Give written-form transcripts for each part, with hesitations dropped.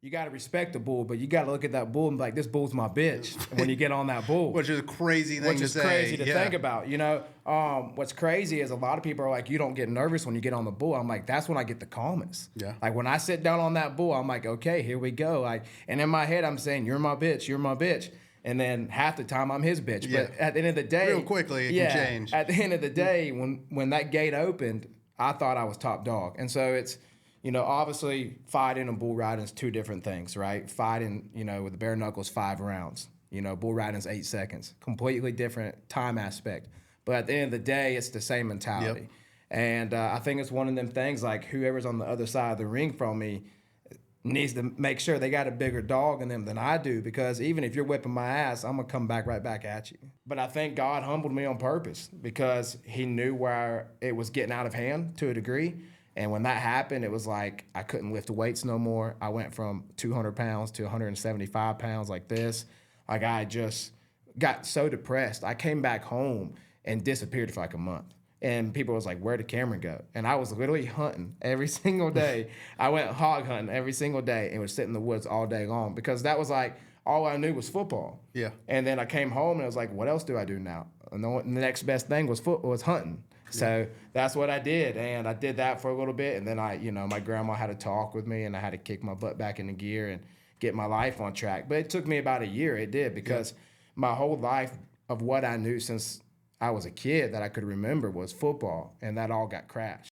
you got to respect the bull, but you got to look at that bull and be like, this bull's my bitch when you get on that bull. Which is a crazy thing to say. Which is crazy to think about, you know. What's crazy is a lot of people are like, you don't get nervous when you get on the bull. I'm like, that's when I get the calmest. Yeah. Like when I sit down on that bull, I'm like, okay, here we go. Like, and in my head, I'm saying, you're my bitch, you're my bitch. And then half the time I'm his bitch. Yeah. But at the end of the day, real quickly, it can change. At the end of the day, when that gate opened, I thought I was top dog. And so it's, you know, obviously fighting and bull riding is two different things, right? Fighting, you know, with the bare knuckles, 5 rounds. You know, bull riding is 8 seconds. Completely different time aspect. But at the end of the day, it's the same mentality. Yep. And I think it's one of them things like whoever's on the other side of the ring from me needs to make sure they got a bigger dog in them than I do, because even if you're whipping my ass, I'm going to come back right back at you. But I think God humbled me on purpose because he knew where it was getting out of hand to a degree. And when that happened, it was like I couldn't lift weights no more. I went from 200 pounds to 175 pounds like this. Like I just got so depressed. I came back home and disappeared for like a month. And people was like, where did Cameron go? And I was literally hunting every single day. I went hog hunting every single day and would sit in the woods all day long because that was like, all I knew was football. Yeah. And then I came home and I was like, what else do I do now? And the next best thing was hunting. So that's what I did, and I did that for a little bit, and then my grandma had to talk with me, and I had to kick my butt back into gear and get my life on track. But it took me about a year, it did, because my whole life of what I knew since I was a kid that I could remember was football, and that all got crashed.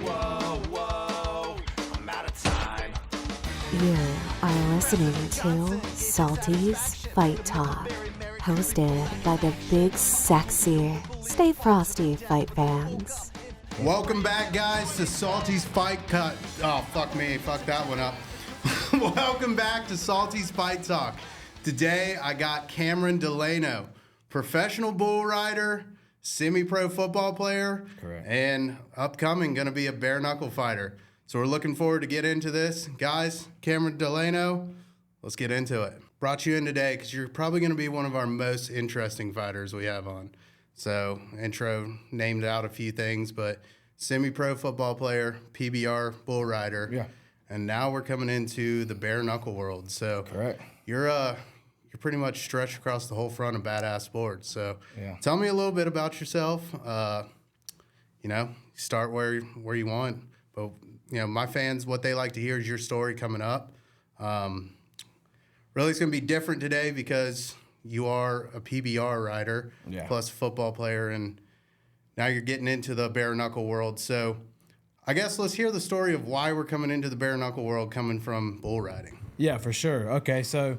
Whoa, I'm out of time. You are listening to Salty's Fight Talk, hosted by the big, sexy, stay frosty fight fans. welcome back, guys, to Salty's Fight Cut. Oh, fuck me. Fuck that one up. Welcome back to Salty's Fight Talk. Today, I got Cameron Delano, professional bull rider, semi-pro football player, Correct. And upcoming going to be a bare knuckle fighter. So we're looking forward to get into this. Guys, Cameron Delano, let's get into it. Brought you in today because you're probably going to be one of our most interesting fighters we have on. So, intro named out a few things, but semi-pro football player, PBR bull rider. Yeah. And now we're coming into the bare knuckle world. So, Correct. You're pretty much stretched across the whole front of badass sports. So, Yeah. Tell me a little bit about yourself. Start where you want. But my fans, what they like to hear is your story coming up. Really, it's going to be different today because you are a PBR rider, plus a football player, and now you're getting into the bare knuckle world. So I guess let's hear the story of why we're coming into the bare knuckle world coming from bull riding. Yeah, for sure. Okay, so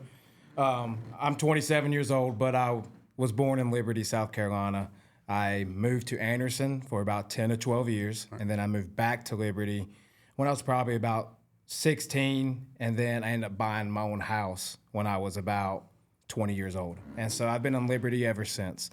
I'm 27 years old, but I was born in Liberty, South Carolina. I moved to Anderson for about 10 to 12 years, and then I moved back to Liberty when I was probably about 16, and then I ended up buying my own house when I was about 20 years old. And so I've been in Liberty ever since.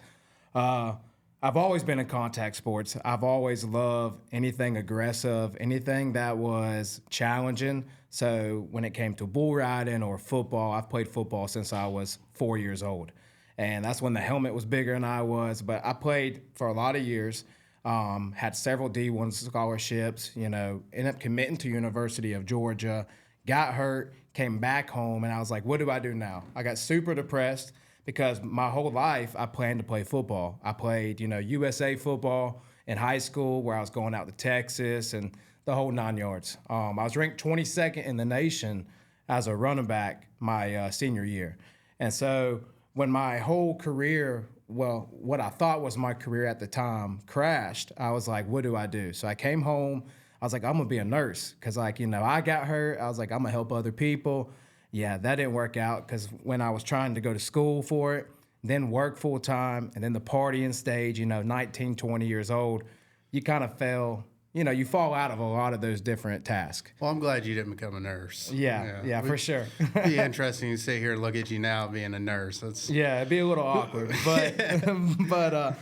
I've always been in contact sports. I've always loved anything aggressive, anything that was challenging. So when it came to bull riding or football, I've played football since I was 4 years old. And that's when the helmet was bigger than I was. But I played for a lot of years, had several D1 scholarships, ended up committing to University of Georgia, got hurt, came back home, and I was like, what do I do now? I got super depressed because my whole life I planned to play football. I played, USA football in high school where I was going out to Texas and the whole 9 yards. I was ranked 22nd in the nation as a running back my senior year. And so when my whole career, well, what I thought was my career at the time crashed, I was like, what do I do? So I came home. I was like, I'm going to be a nurse because, I got hurt. I was like, I'm going to help other people. Yeah, that didn't work out because when I was trying to go to school for it, then work full time, and then the partying stage, 19, 20 years old, you kind of fell, you fall out of a lot of those different tasks. Well, I'm glad you didn't become a nurse. Yeah, for sure. It'd be interesting to sit here and look at you now being a nurse. Yeah, it'd be a little awkward. But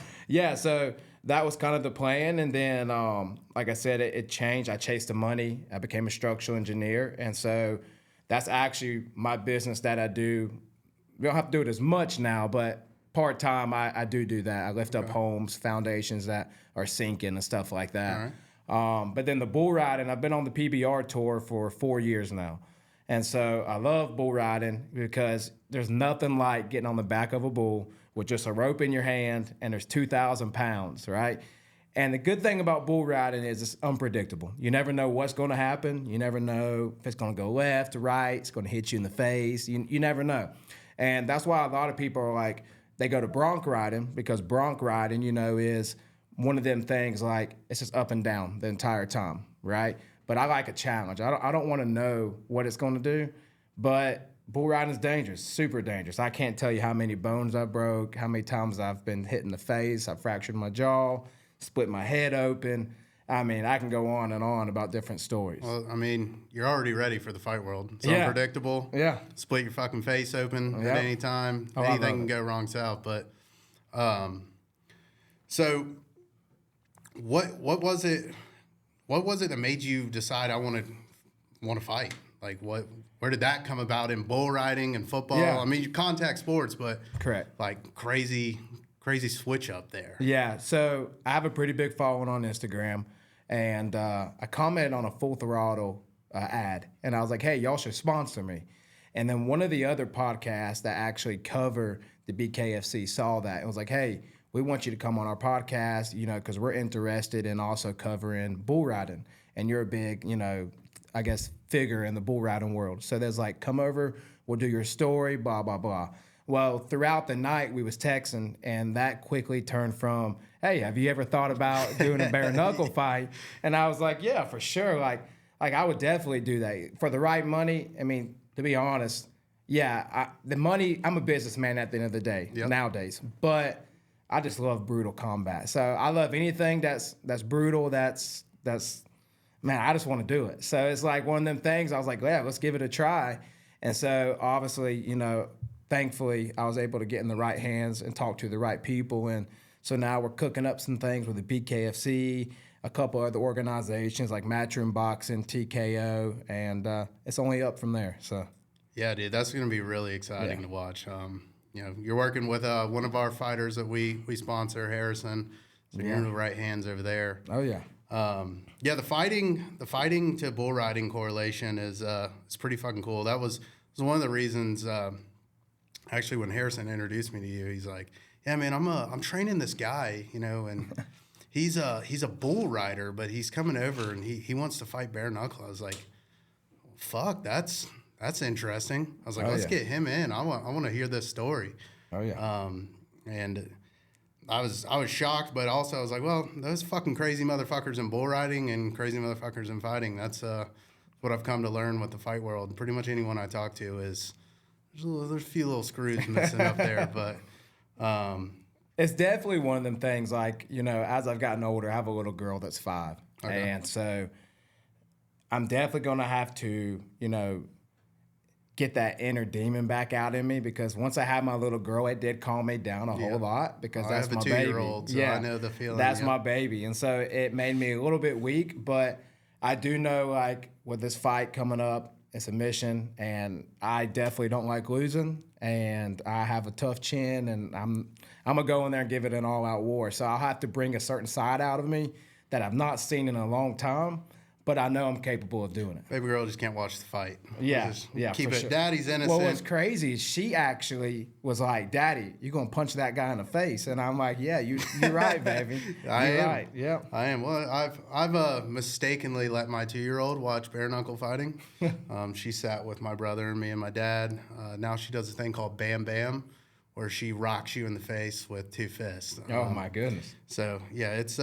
so that was kind of the plan. And then, like I said, it changed. I chased the money. I became a structural engineer. And so that's actually my business that I do. We don't have to do it as much now, but part-time I do that. I lift up homes, foundations that are sinking and stuff like that. But then the bull riding, I've been on the PBR tour for 4 years now. And so I love bull riding because there's nothing like getting on the back of a bull with just a rope in your hand and there's 2,000 pounds, right? And the good thing about bull riding is it's unpredictable. You never know what's going to happen. You never know if it's going to go left or right. It's going to hit you in the face. You never know. And that's why a lot of people are like, they go to bronc riding because bronc riding, is one of them things like it's just up and down the entire time, right? But I like a challenge. I don't want to know what it's going to do, but bull riding is dangerous, super dangerous. I can't tell you how many bones I broke, how many times I've been hit in the face, I fractured my jaw, split my head open. I mean, I can go on and on about different stories. Well, I mean, you're already ready for the fight world. It's Yeah. unpredictable. Yeah. Split your fucking face open Yep. at any time. Oh, I love Anything can it. go wrong south. But so what was it? What was it that made you decide I want to fight? Like where did that come about in bull riding and football? Yeah. I mean, you contact sports, but Correct. like crazy switch up there. Yeah, so I have a pretty big following on Instagram, and I commented on a Full Throttle ad, and I was like, hey, y'all should sponsor me. And then one of the other podcasts that actually cover the BKFC saw that and was like, hey, we want you to come on our podcast, because we're interested in also covering bull riding, and you're a big, I guess, figure in the bull riding world. So there's like, come over, we'll do your story, blah, blah, blah. Well, throughout the night, we was texting, and that quickly turned from, hey, have you ever thought about doing a bare knuckle fight? And I was like, yeah, for sure. Like I would definitely do that. For the right money, I mean, to be honest, yeah, the money, I'm a businessman at the end of the day nowadays, but I just love brutal combat. So I love anything that's brutal, that's man, I just want to do it. So it's like one of them things, I was like, yeah, let's give it a try. And so obviously, thankfully, I was able to get in the right hands and talk to the right people. And so now we're cooking up some things with the BKFC, a couple other organizations like Matchroom Boxing, TKO, and it's only up from there. So, Yeah, dude, that's going to be really exciting to watch. You're working with one of our fighters that we sponsor, Harrison. So you're in the right hands over there. Oh, yeah. The fighting to bull riding correlation is pretty fucking cool. That was one of the reasons. Actually, when Harrison introduced me to you, he's like, "Yeah, man, I'm training this guy, and he's a bull rider, but he's coming over and he wants to fight bare knuckle." I was like, "Fuck, that's interesting." I was like, "Let's get him in. I want to hear this story." Oh yeah. And I was shocked, but also I was like, well, those fucking crazy motherfuckers in bull riding and crazy motherfuckers in fighting. That's what I've come to learn with the fight world. Pretty much anyone I talk to is there's a few little screws missing up there, but It's definitely one of them things. Like, as I've gotten older, I have a little girl that's 5, and so I'm definitely gonna have to, get that inner demon back out in me, because once I had my little girl, it did calm me down a whole lot, because that's my baby. I have a 2-year-old, so I know the feeling. That's my baby. And so it made me a little bit weak, but I do know, like, with this fight coming up, it's a mission, and I definitely don't like losing, and I have a tough chin, and I'm gonna go in there and give it an all-out war. So I'll have to bring a certain side out of me that I've not seen in a long time, but I know I'm capable of doing it. Baby girl just can't watch the fight. Yeah, Just yeah, keep for it. sure. Daddy's innocent. Well, what's crazy is she actually was like, "Daddy, you gonna punch that guy in the face?" And I'm like, "Yeah, you're right, baby. You're right. Yeah, I am. Well, I've mistakenly let my 2-year-old watch bare knuckle fighting. She sat with my brother and me and my dad. Now she does a thing called Bam Bam, where she rocks you in the face with 2 fists. Oh my goodness, So yeah, it's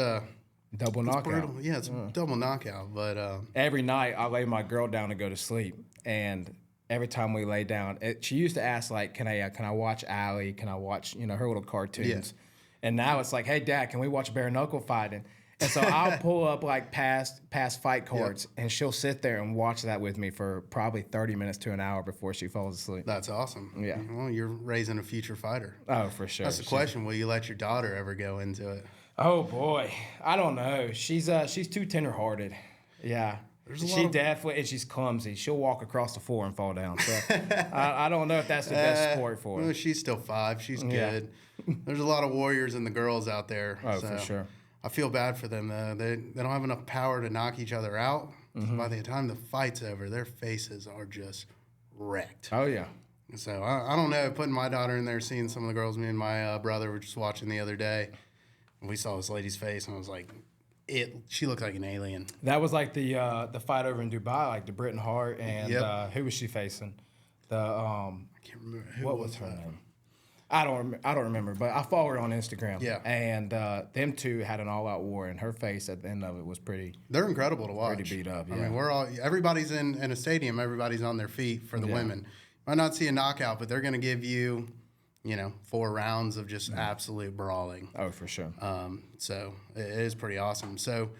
double knockout. brutal. Yeah, it's double knockout. But Every night I lay my girl down to go to sleep, and every time we lay down, she used to ask like, "Can I watch Allie? Can I watch her little cartoons?" And now it's like, "Hey, Dad, can we watch bare knuckle fighting?" And so I'll pull up like past fight cards, and she'll sit there and watch that with me for probably 30 minutes to an hour before she falls asleep. that's awesome. Yeah. Well, you're raising a future fighter. Oh, for sure. That's the question. Will you let your daughter ever go into it? Oh boy, I don't know. She's too tenderhearted. Yeah, she definitely, and she's clumsy. She'll walk across the floor and fall down. So I don't know if that's the best sport for her. Well, she's still 5. She's good. There's a lot of warriors in the girls out there. Oh, for sure. I feel bad for them though. They don't have enough power to knock each other out. By the time the fight's over, their faces are just wrecked. Oh yeah. So I don't know. Putting my daughter in there, seeing some of the girls me and my brother were just watching the other day, and we saw this lady's face, and I was like, she looked like an alien. That was like the fight over in Dubai, like the Britain Hart and who was she facing? I can't remember What was her name? I don't remember, but I follow her on Instagram. Yeah. And them two had an all-out war, and her face at the end of it was pretty. They're incredible to watch. Pretty beat up. I Yeah. mean, everybody's in a stadium. Everybody's on their feet for the women. Might not see a knockout, but they're going to give you, 4 rounds of just absolute brawling. Oh, for sure. So it is pretty awesome. So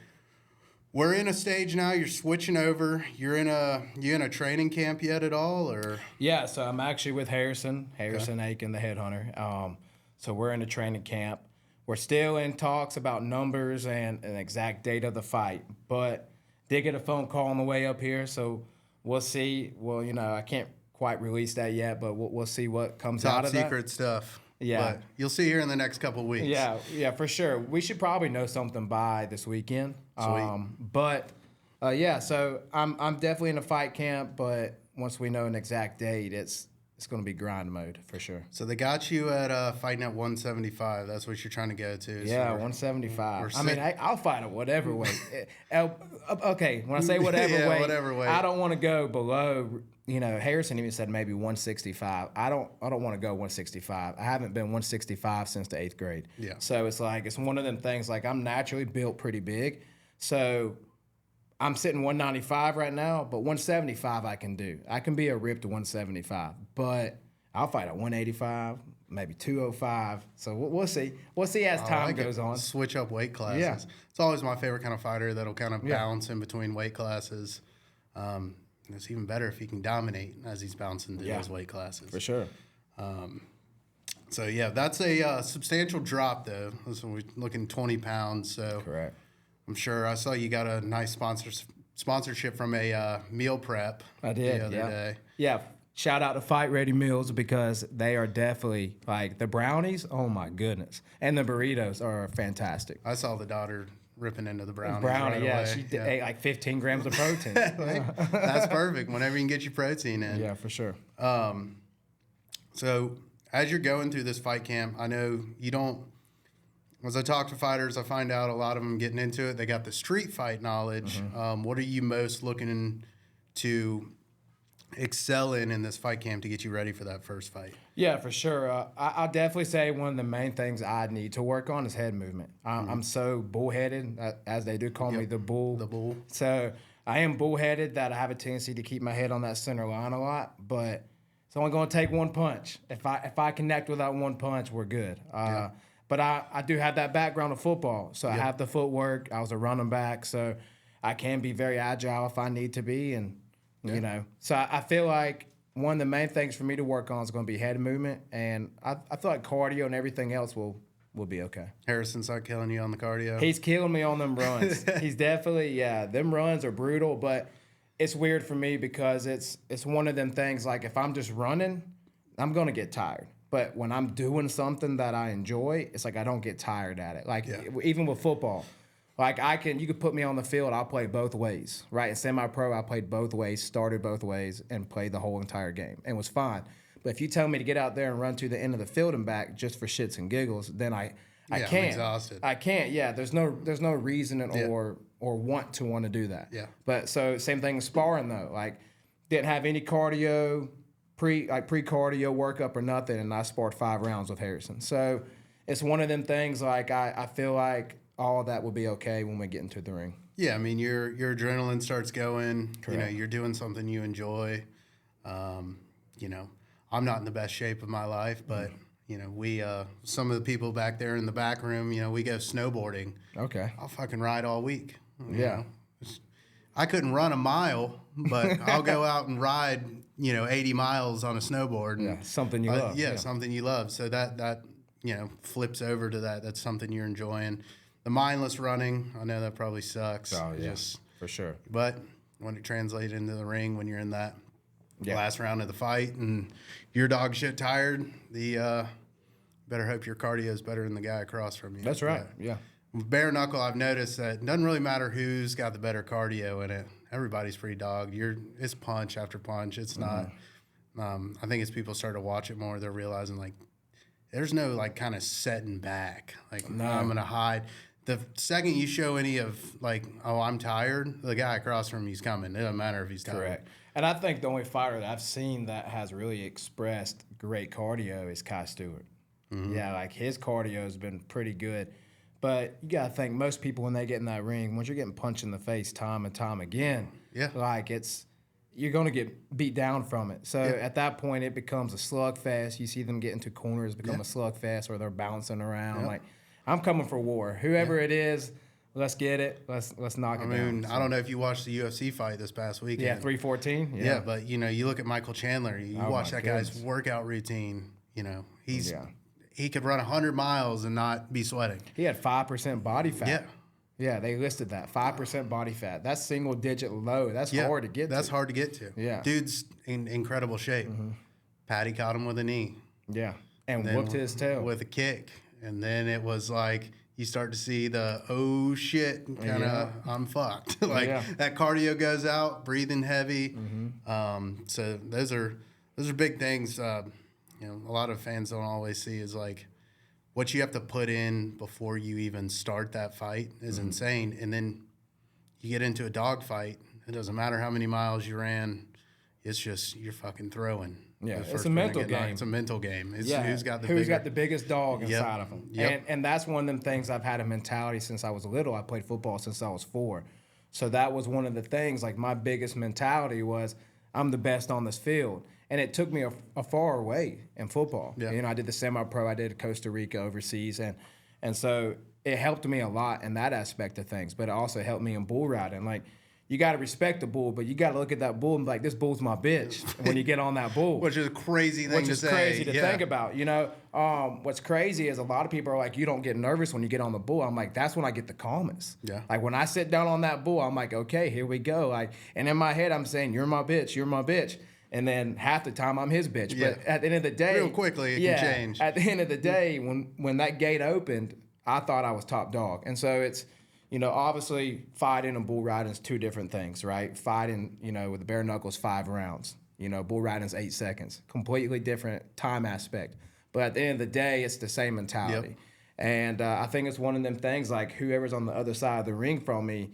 we're in a stage now. You're switching over. You in a training camp yet at all, or? Yeah, so I'm actually with Harrison Aiken, the headhunter. So we're in a training camp. We're still in talks about numbers and an exact date of the fight, but did get a phone call on the way up here, so we'll see. Well, I can't quite release that yet, but we'll see what comes out of that. Top secret stuff. Yeah. But you'll see here in the next couple of weeks. Yeah, for sure. We should probably know something by this weekend. Sweet. So I'm definitely in a fight camp, but once we know an exact date, it's going to be grind mode for sure. So they got you at fighting at 175. That's what you're trying to go to. Yeah, 175. I mean, I'll fight at whatever weight. Okay, when I say whatever weight, whatever weight. I don't want to go below. Harrison even said maybe 165. I don't want to go 165. I haven't been 165 since the 8th grade. Yeah. So it's one of them things. Like, I'm naturally built pretty big, so I'm sitting 195 right now, but 175 I can do. I can be a ripped 175, but I'll fight at 185, maybe 205. So we'll see. We'll see as time goes on. Switch up weight classes. Yeah. It's always my favorite kind of fighter that'll kind of bounce in between weight classes. It's even better if he can dominate as he's bouncing through those weight classes. For sure. So, yeah, that's a substantial drop, though. So we're looking 20 pounds. So Correct. I'm sure I saw you got a nice sponsorship from a meal prep. I did, the other day. Yeah. Shout out to Fight Ready Meals because they are definitely, like, the brownies, oh my goodness. And the burritos are fantastic. I saw the daughter ripping into the brownies Brownie, right away. she ate like 15 grams of protein. That's perfect. Whenever you can get your protein in. Yeah, for sure. So as you're going through this fight camp, I know you don't. As I talk to fighters, I find out a lot of them getting into it. They got the street fight knowledge. What are you most looking to excel in this fight camp to get you ready for that first fight? Yeah, for sure. I'll definitely say one of the main things I need to work on is head movement. I'm so bullheaded, as they do call me, the bull. The bull. So I am bullheaded that I have a tendency to keep my head on that center line a lot, but it's only going to take one punch. If I connect with that one punch, we're good. But I do have that background of football, so I have the footwork. I was a running back, so I can be very agile if I need to be, and So I feel like one of the main things for me to work on is going to be head movement, and I feel like cardio and everything else will be okay. Harrison's not killing you on the cardio? He's killing me on them runs. He's definitely, them runs are brutal, but it's weird for me because it's one of them things, like if I'm just running, I'm going to get tired. But when I'm doing something that I enjoy, it's like I don't get tired at it. Like even with football, like you could put me on the field, I'll play both ways, right? In semi-pro, I played both ways, started both ways, and played the whole entire game, and was fine. But if you tell me to get out there and run to the end of the field and back just for shits and giggles, then I can't. I'm exhausted. I can't. Yeah, there's no reason or want to do that. Yeah. But so same thing with sparring though. Like didn't have any cardio, pre-cardio workup or nothing, and I sparred 5 rounds with Harrison. So it's one of them things. Like I feel like all of that will be okay when we get into the ring. Yeah, I mean your adrenaline starts going. Correct. You're doing something you enjoy. I'm not in the best shape of my life, but we some of the people back there in the back room, we go snowboarding. Okay. I'll fucking ride all week. Yeah. I couldn't run a mile, but I'll go out and ride 80 miles on a snowboard. And, something you love. Yeah, something you love. So that flips over to that. That's something you're enjoying. The mindless running, I know that probably sucks. Oh, yeah, for sure. But when it translates into the ring, when you're in that last round of the fight and you're dog shit tired, better hope your cardio is better than the guy across from you. That's right. But, yeah. Bare knuckle, I've noticed that it doesn't really matter who's got the better cardio in it. Everybody's pretty dogged. It's punch after punch. It's not. I think as people start to watch it more, they're realizing like there's no like kind of setting back. Like I'm gonna hide. The second you show any of like, oh, I'm tired, the guy across from you's coming. It doesn't matter if he's tired. Correct. And I think the only fighter that I've seen that has really expressed great cardio is Kai Stewart. Yeah, like his cardio has been pretty good. But you got to think most people when they get in that ring, once you're getting punched in the face time and time again, like you're going to get beat down from it. So at that point, it becomes a slugfest. You see them get into corners, become a slugfest where they're bouncing around. Like, I'm coming for war. Whoever it is, let's get it. Let's knock it down. I don't know if you watched the UFC fight this past weekend. Yeah, 314. Yeah, but you look at Michael Chandler. You watch that guy's workout routine. He could run 100 miles and not be sweating. He had 5% body fat. Yeah, they listed that 5% body fat. That's single digit low. That's hard to get. That's hard to get to. Yeah, dude's in incredible shape. Patty caught him with a knee. Yeah, and whooped his tail with a kick, and then it was like you start to see the oh shit kind of I'm fucked. That cardio goes out, breathing heavy. So those are big things. A lot of fans don't always see is like what you have to put in before you even start that fight is insane. And then you get into a dog fight. It doesn't matter how many miles you ran. It's just you're fucking throwing. Yeah, it's a mental game. It's a mental game. It's who's got the biggest dog inside of them. And that's one of them things I've had a mentality since I was little. I played football since I was 4. So that was one of the things, like my biggest mentality was I'm the best on this field. And it took me a far way in football. Yeah. I did the semi-pro. I did Costa Rica overseas. And so it helped me a lot in that aspect of things. But it also helped me in bull riding. Like, you got to respect the bull, but you got to look at that bull and be like, this bull's my bitch when you get on that bull. Which is a crazy thing to say. Which is crazy to think about. What's crazy is a lot of people are like, you don't get nervous when you get on the bull. I'm like, that's when I get the calmest. Yeah. Like, when I sit down on that bull, I'm like, okay, here we go. Like, and in my head, I'm saying, you're my bitch, you're my bitch. And then half the time I'm his bitch. Yeah. But at the end of the day, real quickly it can change. At the end of the day, when that gate opened, I thought I was top dog. And so it's, obviously fighting and bull riding is 2 different things, right? Fighting, with the bare knuckles, 5 rounds. Bull riding is 8 seconds. Completely different time aspect. But at the end of the day, it's the same mentality. Yep. And I think it's one of them things like whoever's on the other side of the ring from me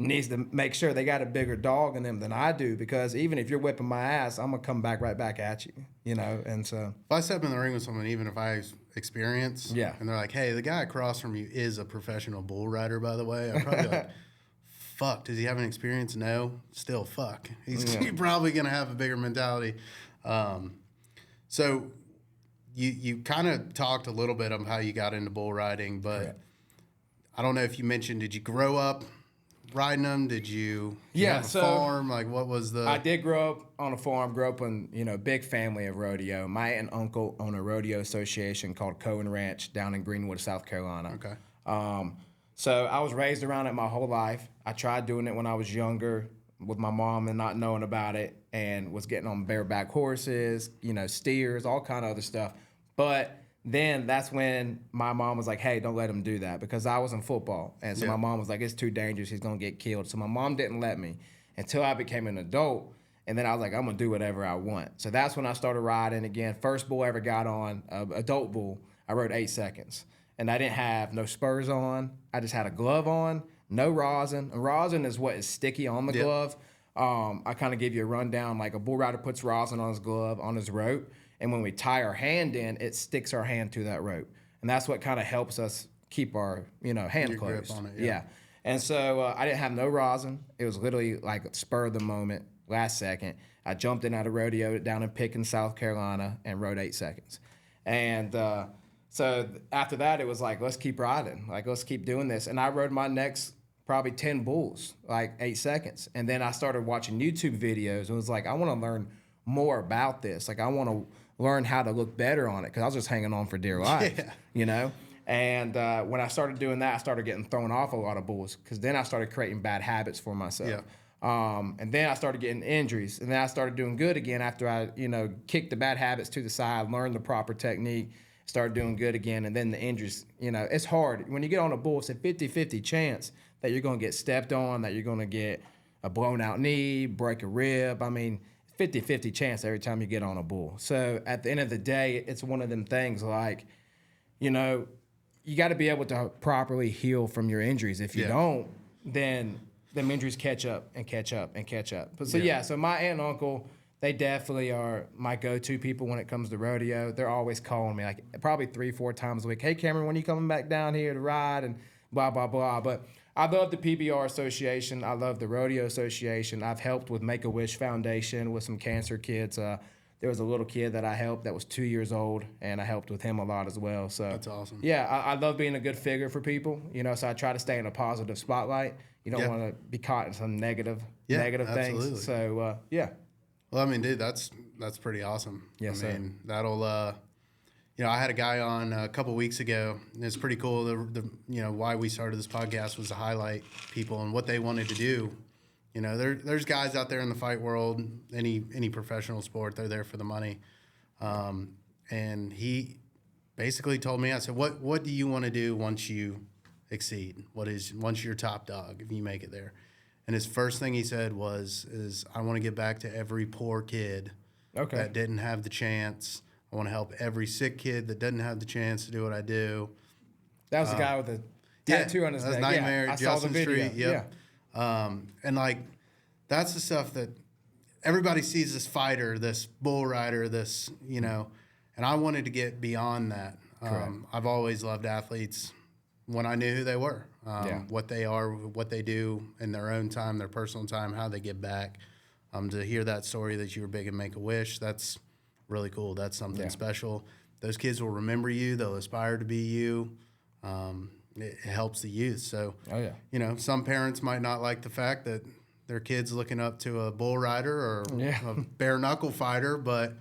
needs to make sure they got a bigger dog in them than I do, because even if you're whipping my ass, I'm gonna come back right back at you, and so. If I step in the ring with someone, even if I experience, and they're like, hey, the guy across from you is a professional bull rider, by the way, I'd probably be like, fuck, does he have an experience? No, still fuck. He's probably gonna have a bigger mentality. So you kind of talked a little bit of how you got into bull riding, but I don't know if you mentioned, did you grow up riding them? Did you have a farm? Like, what was the... I did grow up on a farm, grew up in, big family of rodeo. My aunt and uncle own a rodeo association called Cohen Ranch down in Greenwood, South Carolina. Okay. So I was raised around it my whole life. I tried doing it when I was younger with my mom and not knowing about it, and was getting on bareback horses, steers, all kind of other stuff. But then that's when my mom was like, hey, don't let him do that, because I was in football. And so my mom was like, it's too dangerous. He's going to get killed. So my mom didn't let me until I became an adult. And then I was like, I'm going to do whatever I want. So that's when I started riding again. First bull I ever got on, adult bull, I rode 8 seconds. And I didn't have no spurs on. I just had a glove on, no rosin. And rosin is what is sticky on the glove. I kind of give you a rundown. Like a bull rider puts rosin on his glove, on his rope. And when we tie our hand in, it sticks our hand to that rope. And that's what kind of helps us keep our, hand closed. Grip on it, yeah. And so I didn't have no rosin. It was literally like spur of the moment, last second. I jumped in at a rodeo down in Pickens, South Carolina, and rode 8 seconds. And so after that, it was like, let's keep riding. Like, let's keep doing this. And I rode my next probably 10 bulls, like 8 seconds. And then I started watching YouTube videos and was like, I want to learn more about this. Like, I want to learn how to look better on it, because I was just hanging on for dear life, And when I started doing that, I started getting thrown off a lot of bulls, because then I started creating bad habits for myself. And then I started getting injuries, and then I started doing good again after I, kicked the bad habits to the side, learned the proper technique, start doing good again, and then the injuries, it's hard. When you get on a bull, it's a 50-50 chance that you're going to get stepped on, that you're going to get a blown out knee, break a rib. I mean, 50-50 chance every time you get on a bull. So at the end of the day, it's one of them things like, you got to be able to properly heal from your injuries. If you don't, then them injuries catch up and catch up and catch up. But so my aunt and uncle, they definitely are my go-to people when it comes to rodeo. They're always calling me, like probably 3-4 times a week. Hey, Cameron, when are you coming back down here to ride? And blah, blah, blah. But I love the PBR Association. I love the Rodeo Association. I've helped with Make-A-Wish Foundation with some cancer kids. There was a little kid that I helped that was 2 years old, and I helped with him a lot as well. So That's awesome. Yeah, I love being a good figure for people. So I try to stay in a positive spotlight. You don't want to be caught in some negative absolutely. things. So Well, I mean, dude, that's pretty awesome. Yes, I mean, that'll I had a guy on a couple weeks ago, and it's pretty cool. Why we started this podcast was to highlight people and what they wanted to do. There's guys out there in the fight world, any professional sport, they're there for the money. And he basically told me, I said, what do you want to do once you exceed? Once you're top dog, if you make it there? And his first thing he said is I want to get back to every poor kid that didn't have the chance. I want to help every sick kid that doesn't have the chance to do what I do. that was the guy with the tattoo on his neck. Nightmare, I saw the Justin video. Street. Yep. And like, that's the stuff that everybody sees this fighter, this bull rider, this, and I wanted to get beyond that. I've always loved athletes when I knew who they were, what they are, what they do in their own time, their personal time, how they get back. To hear that story that you were big in Make-A-Wish, that's really cool. That's something special. Those kids will remember you. They'll aspire to be you. It helps the youth. So, some parents might not like the fact that their kid's looking up to a bull rider or a bare knuckle fighter, but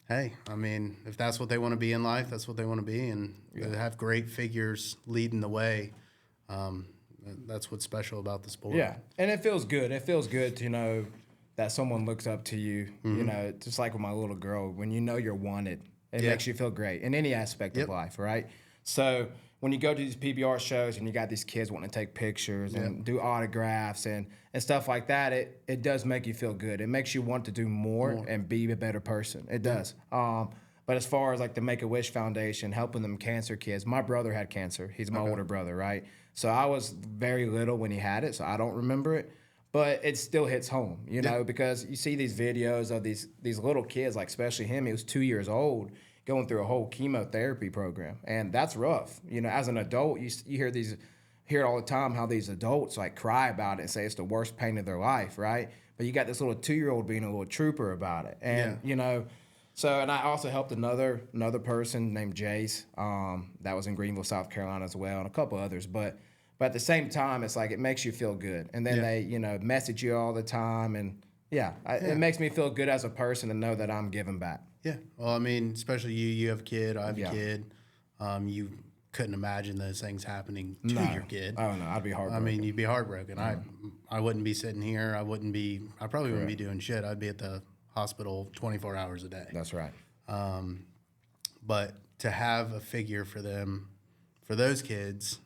hey, I mean, if that's what they want to be in life, that's what they want to be, and they have great figures leading the way. That's what's special about the sport. Yeah, and it feels good. It feels good to know that someone looks up to you. Just like with my little girl, when you're wanted, it makes you feel great in any aspect of life, right? So when you go to these PBR shows and you got these kids wanting to take pictures and do autographs and stuff like that, it does make you feel good. It makes you want to do more and be a better person. It does. But as far as like the Make-A-Wish Foundation, helping them cancer kids, my brother had cancer. He's my older brother, right? So I was very little when he had it, so I don't remember it. But it still hits home, because you see these videos of these little kids, like especially him, he was 2 years old, going through a whole chemotherapy program. And that's rough. As an adult, you hear it all the time, how these adults like cry about it and say it's the worst pain of their life, right? But you got this little 2-year-old being a little trooper about it. And, so, and I also helped another person named Jace that was in Greenville, South Carolina as well, and a couple others. But at the same time, it's like it makes you feel good. And then they, message you all the time. And, it makes me feel good as a person to know that I'm giving back. Yeah. Well, I mean, especially you have a kid, I have a kid. You couldn't imagine those things happening to your kid. Oh, no, I'd be heartbroken. I mean, you'd be heartbroken. I wouldn't be sitting here. I probably wouldn't be doing shit. I'd be at the hospital 24 hours a day. That's right. But to have a figure for them, for those kids,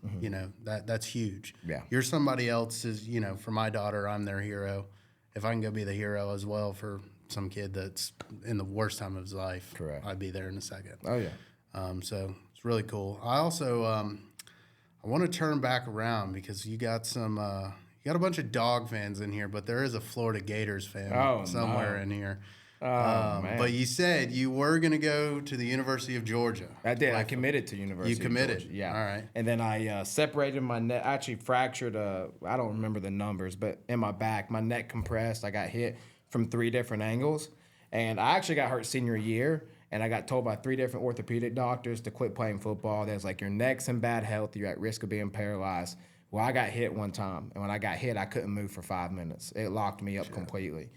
that's huge. Yeah. You're somebody else's, for my daughter, I'm their hero. If I can go be the hero as well for some kid that's in the worst time of his life, correct, I'd be there in a second. Oh, yeah. So it's really cool. I also, I want to turn back around because you got some, you got a bunch of dog fans in here, but there is a Florida Gators fan somewhere in here. Man. But you said you were going to go to the University of Georgia. I did. I committed to University You committed? of Georgia. Yeah. All right. And then I separated my neck. I actually fractured, I don't remember the numbers, but in my back, my neck compressed. I got hit from 3 different angles. And I actually got hurt senior year, and I got told by 3 different orthopedic doctors to quit playing football. There's like, your neck's in bad health. You're at risk of being paralyzed. Well, I got hit one time. And when I got hit, I couldn't move for 5 minutes. It locked me up completely.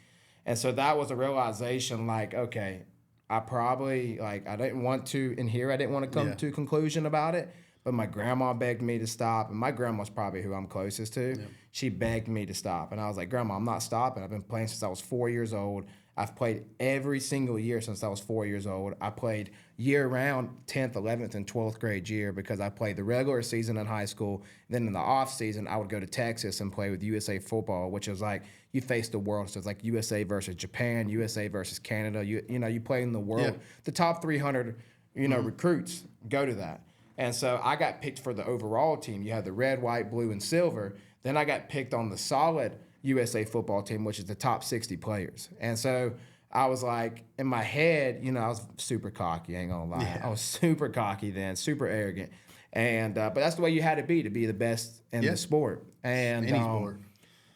And so that was a realization, like, okay, I probably, like, I didn't want to, in here, I didn't want to come to a conclusion about it, but my grandma begged me to stop, and my grandma's probably who I'm closest to. Yeah. She begged me to stop, and I was like, Grandma, I'm not stopping. I've been playing since I was 4 years old. I've played every single year since I was 4 years old. I played year-round 10th, 11th, and 12th grade year because I played the regular season in high school. Then in the off season, I would go to Texas and play with USA Football, which is like you face the world. So it's like USA versus Japan, USA versus Canada. You play in the world. Yeah. The top 300, recruits go to that. And so I got picked for the overall team. You had the red, white, blue, and silver. Then I got picked on the solid USA Football team, which is the top 60 players. And so I was like, in my head, I was super cocky, ain't gonna lie. Yeah. I was super cocky then, super arrogant. And but that's the way you had to be the best in the sport. And Any sport.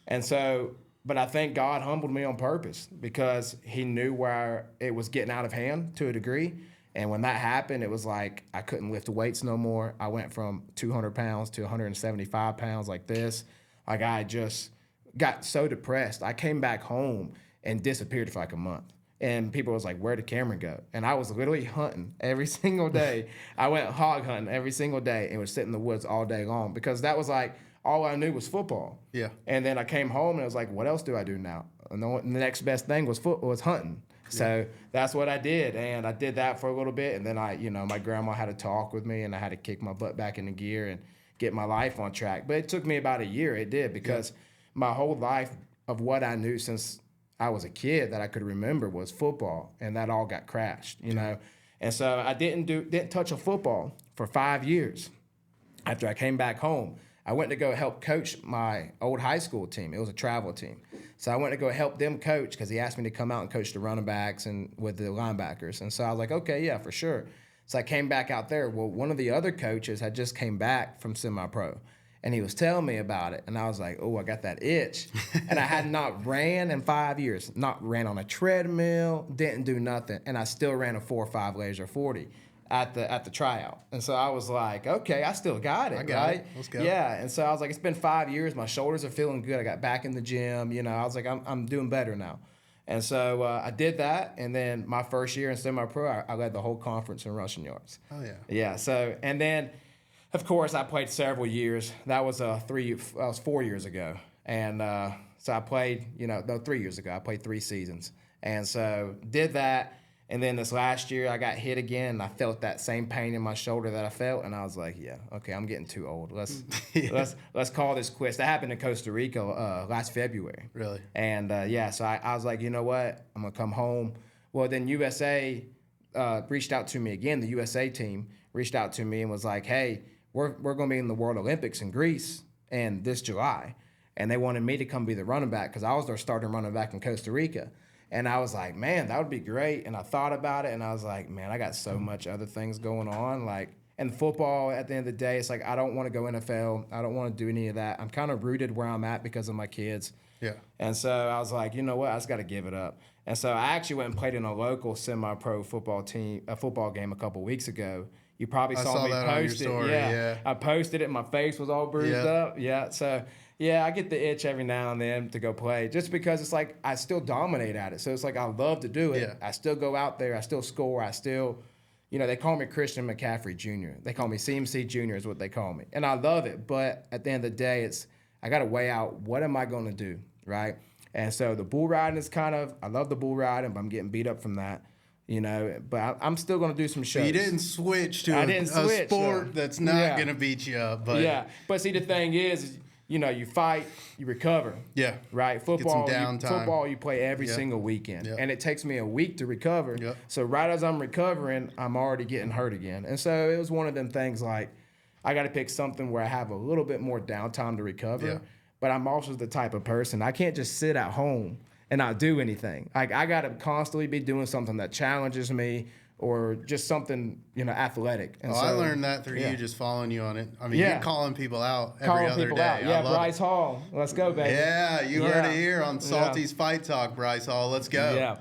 And so, but I think God humbled me on purpose because he knew where it was getting out of hand to a degree. And when that happened, it was like I couldn't lift weights no more. I went from 200 pounds to 175 pounds like this. Like I just got so depressed. I came back home and disappeared for like a month. And people was like, where did Cameron go? And I was literally hunting every single day. I went hog hunting every single day and would sit in the woods all day long because that was like, all I knew was football. Yeah. And then I came home and I was like, what else do I do now? And the next best thing was hunting. So that's what I did. And I did that for a little bit. And then my grandma had to talk with me and I had to kick my butt back into gear and get my life on track. But it took me about a year. It did because my whole life of what I knew since I was a kid that I could remember was football, and that all got crashed, And so I didn't touch a football for 5 years. After I came back home, I went to go help coach my old high school team. It was a travel team. So I went to go help them coach because he asked me to come out and coach the running backs and with the linebackers. And so I was like, okay, yeah, for sure. So I came back out there. Well, one of the other coaches had just came back from semi-pro. And he was telling me about it. And I was like, oh, I got that itch. And I had not ran in 5 years. Not ran on a treadmill, didn't do nothing. And I still ran a 4.5 laser 40 at the tryout. And so I was like, okay, I still got it, right? Let's go. Yeah. And so I was like, it's been 5 years. My shoulders are feeling good. I got back in the gym. I was like, I'm doing better now. And so I did that. And then my first year in semi-pro, I led the whole conference in rushing yards. Oh, yeah. Yeah. So, and then, of course, I played several years. That was 4 years ago. And so I played, 3 years ago. I played 3 seasons. And so did that. And then this last year, I got hit again, and I felt that same pain in my shoulder that I felt, and I was like, "Yeah, okay, I'm getting too old. Let's call this quits." That happened in Costa Rica last February. Really? And so I was like, you know what? I'm gonna come home. Well, then USA reached out to me again. The USA team reached out to me and was like, "Hey, we're gonna be in the World Olympics in Greece in this July," and they wanted me to come be the running back because I was their starting running back in Costa Rica. And I was like, man, that would be great. And I thought about it, and I was like, man, I got so much other things going on. And football, at the end of the day, it's like I don't want to go NFL. I don't want to do any of that. I'm kind of rooted where I'm at because of my kids. Yeah. And so I was like, you know what? I just got to give it up. And so I actually went and played in a local semi-pro football game a couple weeks ago. You probably saw me that post on your it. story, Yeah. yeah. I posted it. My face was all bruised Yeah. up. Yeah. So, yeah, I get the itch every now and then to go play just because it's like I still dominate at it. So it's like I love to do it. Yeah. I still go out there. I still score. I still, they call me Christian McCaffrey Jr. They call me CMC Jr. is what they call me. And I love it. But at the end of the day, I got to weigh out what am I going to do, right? And so the bull riding is I love the bull riding, but I'm getting beat up from that. But I'm still going to do some shows. You didn't switch to a sport no. that's not going to beat you up. But yeah. But see, the thing is, you fight, you recover. Yeah. Right? Football, Get some downtime. you play every single weekend. Yep. And it takes me a week to recover. Yep. So right as I'm recovering, I'm already getting hurt again. And so it was one of them things like, I got to pick something where I have a little bit more downtime to recover. Yeah. But I'm also the type of person, I can't just sit at home and not do anything. Like I got to constantly be doing something that challenges me or just something, athletic. And I learned that through you just following you on it. I mean, Yeah. you're calling people out every calling other people day. out. I Yeah, love Bryce Hall. Let's go, baby. Yeah, you heard it here on Salty's Fight Talk, Bryce Hall. Let's go. Yeah.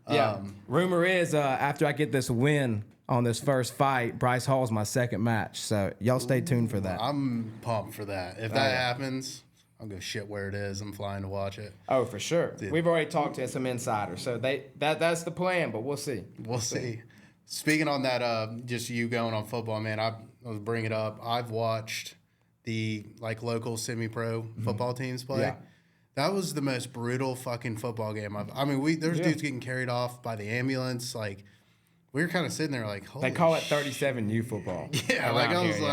Yeah. Rumor is after I get this win on this first fight, Bryce Hall's my second match. So y'all stay tuned for that. I'm pumped for that. If that happens, I'll go shit where it is. I'm flying to watch it. Oh, for sure. We've already talked to some insiders. So that's the plan, but we'll see. We'll see. Speaking on that, just you going on football, man, I was bringing it up. I've watched the local semi-pro football teams play. Yeah. That was the most brutal fucking football game there's dudes getting carried off by the ambulance. Like, we were kind of sitting there like, holy They call it 37U football. Yeah, like around I was here,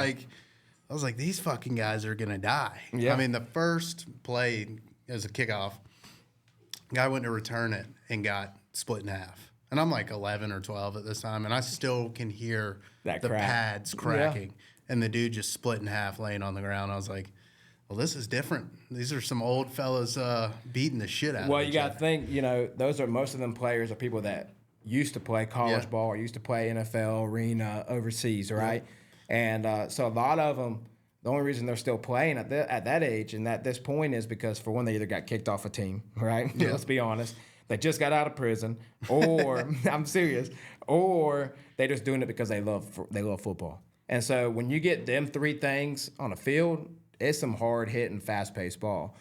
like, these fucking guys are gonna die. Yeah. I mean, the first play as a kickoff, guy went to return it and got split in half. And I'm like 11 or 12 at this time, and I still can hear That the crack. pads cracking, and the dude just split in half, laying on the ground. I was like, well, this is different. These are some old fellas beating the shit out of Well, each you got other. to think, those are most of them players are people that used to play college ball or used to play NFL arena overseas, right? And so a lot of them, the only reason they're still playing at that age and at this point is because, for one, they either got kicked off a team, right? Yeah. Let's be honest. They just got out of prison, or I'm serious, or they just doing it because they love football. And so when you get them three things on a field, it's some hard hitting, fast paced ball.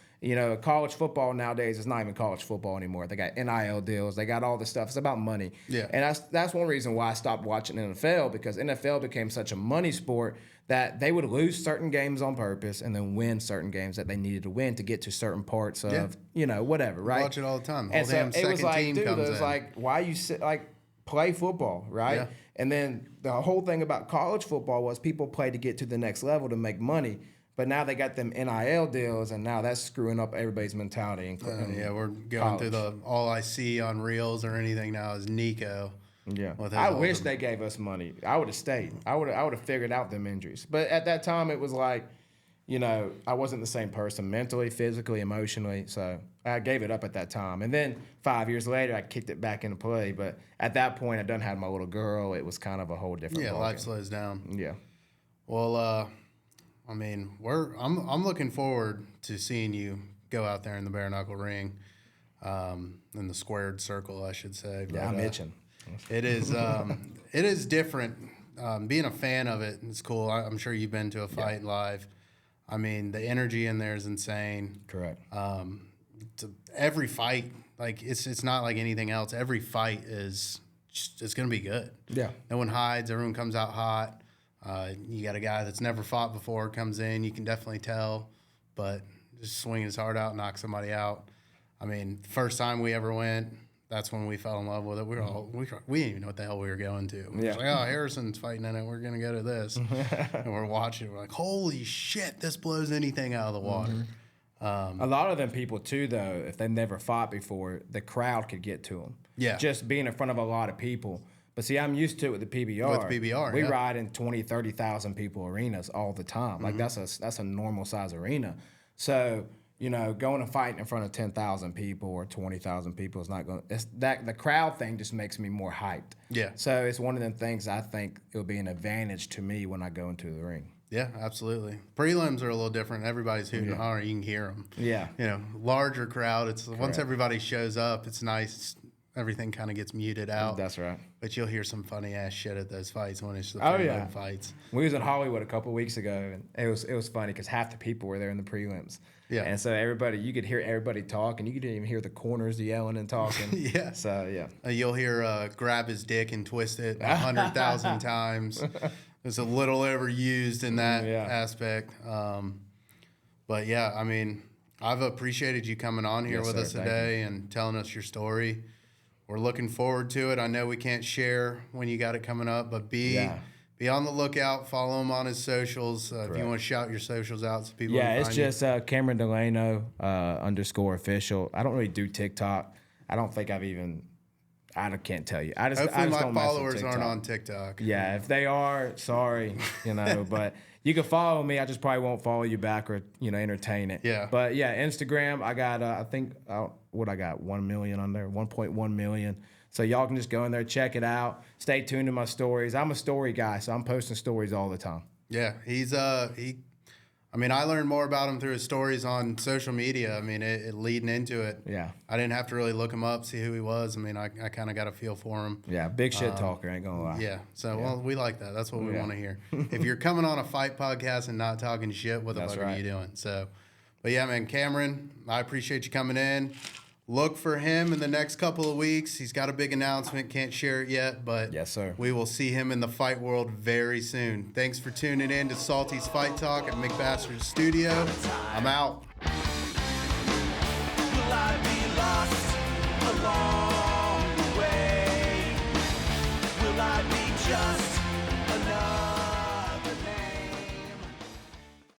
College football nowadays is not even college football anymore. They got NIL deals. They got all this stuff. It's about money. Yeah. And that's one reason why I stopped watching NFL, because NFL became such a money sport that they would lose certain games on purpose and then win certain games that they needed to win to get to certain parts of, whatever, right? Watch it all the time. The And whole damn so it was second like, team dude, comes it was in. like, why you play football, right? Yeah. And then the whole thing about college football was people play to get to the next level to make money. But now they got them NIL deals, and now that's screwing up everybody's mentality. Including we're going through all I see on Reels or anything now is Nico. Yeah, with his I older- wish they gave us money. I would have stayed. I would have figured out them injuries. But at that time, it was like, I wasn't the same person mentally, physically, emotionally. So I gave it up at that time. And then 5 years later, I kicked it back into play. But at that point, I done had my little girl. It was kind of a whole different. Yeah, ballgame. life slows down. Yeah. Well, I'm looking forward to seeing you go out there in the bare knuckle ring, in the squared circle, I should say. Yeah, I'm itching. It is different. Being a fan of it, it's cool. I'm sure you've been to a fight live. I mean, the energy in there is insane. Correct. Every fight, like it's not like anything else. Every fight it's going to be good. Yeah. No one hides. Everyone comes out hot. You got a guy that's never fought before comes in. You can definitely tell, but just swinging his heart out, knock somebody out. I mean, first time we ever went, that's when we fell in love with it. We didn't even know what the hell we were going to. We was like, oh, Harrison's fighting in it. We're gonna go to this, and we're watching. We're like, holy shit, this blows anything out of the water. A lot of them people too, though, if they never fought before, the crowd could get to them. Yeah. Just being in front of a lot of people. But see, I'm used to it with the PBR. With PBR, we yeah. ride in 20, 30,000 people arenas all the time. Like that's a normal size arena. So going and fighting in front of 10,000 people or 20,000 people is not going. The crowd thing just makes me more hyped. Yeah. So it's one of them things I think it'll be an advantage to me when I go into the ring. Yeah, absolutely. Prelims are a little different. Everybody's hooting and hollering. You can hear them. Yeah. Larger crowd. It's once everybody shows up, it's nice. Everything kind of gets muted out. That's right. But you'll hear some funny ass shit at those fights when it's the Oh, prelim yeah. fights. We was in Hollywood a couple weeks ago, and it was funny because half the people were there in the prelims. Yeah. And so you could hear everybody talk, and you could even hear the corners yelling and talking. Yeah. So yeah. You'll hear grab his dick and twist it 100,000 times. It's a little overused in that aspect. But yeah, I mean, I've appreciated you coming on here Yes, with sir. us Thank today and telling us your story. We're looking forward to it. I know we can't share when you got it coming up, but be on the lookout. Follow him on his socials. If you want to shout your socials out so people Yeah, can it's find you. just Cameron Delano _official. I don't really do TikTok. I don't think I can't tell you. I just Hopefully my don't mess with followers aren't TikTok. on TikTok. Yeah, if they are, sorry, but you can follow me. I just probably won't follow you back or entertain it. Yeah. But yeah, Instagram, I got I think what I got 1 million on there, 1.1 million. So y'all can just go in there, check it out. Stay tuned to my stories. I'm a story guy, so I'm posting stories all the time. Yeah, he's I mean, I learned more about him through his stories on social media. I mean, it leading into it. Yeah. I didn't have to really look him up, see who he was. I mean, I kind of got a feel for him. Yeah, big shit talker, ain't gonna lie. Yeah. So, well, we like that. That's what we want to hear. If you're coming on a fight podcast and not talking shit, what the That's fuck are right. you doing? So, but yeah, man, Cameron, I appreciate you coming in. Look for him in the next couple of weeks. He's got a big announcement. Can't share it yet, but Yes, sir. we will see him in the fight world very soon. Thanks for tuning in to Salty's Fight Talk at McBaster's Studio. I'm out.